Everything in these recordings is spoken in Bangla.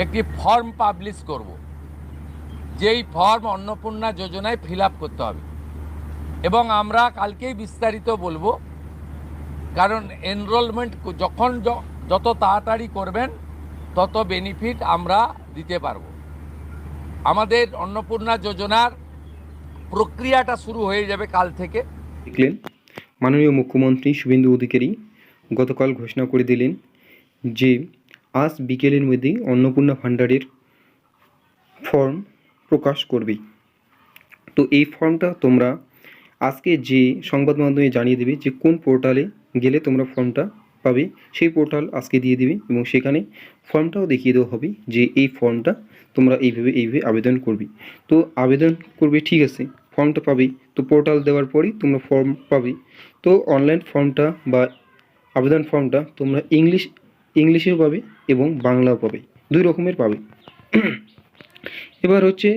একটি ফর্ম পাবলিশ করব, যেই ফর্ম অন্নপূর্ণা যোজনায় ফিল আপ করতে হবে, এবং আমরা কালকেই বিস্তারিত বলবো। কারণ এনরোলমেন্ট যখন যত তাড়াতাড়ি করবেন তত বেনিফিট আমরা দিতে পারবো। আমাদের অন্নপূর্ণা যোজনার প্রক্রিয়াটা শুরু হয়ে যাবে কাল থেকে। দেখলেন মাননীয় মুখ্যমন্ত্রী শুভেন্দু অধিকারী গতকাল ঘোষণা করে দিলেন যে আজ বিকেলের মধ্যেই অন্নপূর্ণা ভাণ্ডারের ফর্ম প্রকাশ করবে। তো এই ফর্মটা তোমরা আজকে যে সংবাদ মাধ্যমে জানিয়ে দেবে যে কোন পোর্টালে গেলে তোমরা ফর্মটা পাবে, সেই পোর্টাল আজকে দিয়ে দিবে এবং সেখানে ফর্মটাও দেখিয়ে দেওয়া হবে যে এই ফর্মটা তোমরা এইভাবে আবেদন করবে। তো আবেদন করবে, ঠিক আছে, ফর্মটা পাবে, তো পোর্টাল দেওয়ার পরেই তোমরা ফর্ম পাবে। তো অনলাইন ফর্মটা বা আবেদন ফর্মটা তোমরা ইংলিশেও পাবে এবং বাংলাও পাবে, দুই রকমের পাবে। এবার হচ্ছে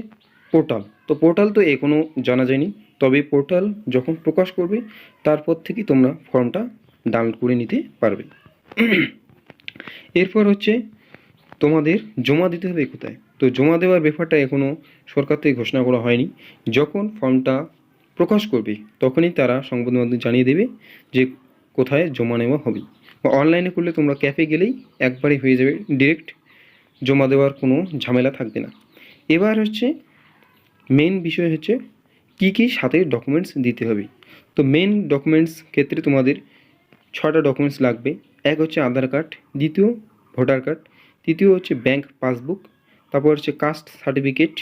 পোর্টাল। তো পোর্টাল তো এখনও জানা যায়নি, তবে পোর্টাল যখন প্রকাশ করবে তারপর থেকেই তোমরা ফর্মটা ডাউনলোড করে নিতে পারবে। এরপর হচ্ছে তোমাদের জমা দিতে হবে কোথায়। তো জমা দেওয়ার ব্যাপারটা এখনও সরকার থেকে ঘোষণা করা হয়নি। যখন ফর্মটা প্রকাশ করবে তখনই তারা সংবাদ মাধ্যমে জানিয়ে দেবে যে কোথায় জমা নেওয়া হবে। বা অনলাইনে করলে তোমরা ক্যাফে গেলেই একবারে হয়ে যাবে, ডিরেক্ট জমা দেওয়ার কোনো ঝামেলা থাকবে না। এবার হচ্ছে মেন বিষয় হচ্ছে কী কী সাথে ডকুমেন্টস দিতে হবে। তো মেন ডকুমেন্টস ক্ষেত্রে তোমাদের 6টা ডকুমেন্টস লাগবে। এক হচ্ছে আধার কার্ড, দ্বিতীয় ভোটার কার্ড, তৃতীয় হচ্ছে ব্যাংক পাসবুক, তারপর হচ্ছে কাস্ট সার্টিফিকেট,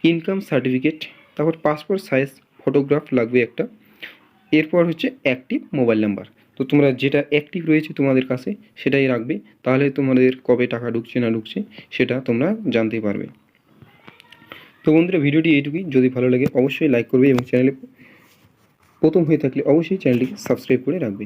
ইনকাম সার্টিফিকেট, তারপর পাসপোর্ট সাইজ ফটোগ্রাফ লাগবে একটা। এরপর হচ্ছে অ্যাক্টিভ মোবাইল নাম্বার। তো তোমরা যেটা অ্যাক্টিভ রয়েছে তোমাদের কাছে সেটাই রাখবে, তাহলে তোমাদের কবে টাকা ঢুকছে না ঢুকছে সেটা তোমরা জানতে পারবে। তো বন্ধুরা, ভিডিওটি এইটুকুই। যদি ভালো লাগে অবশ্যই লাইক করবে এবং চ্যানেলে প্রথম হয়ে থাকলে অবশ্যই চ্যানেলটিকে সাবস্ক্রাইব করে রাখবে।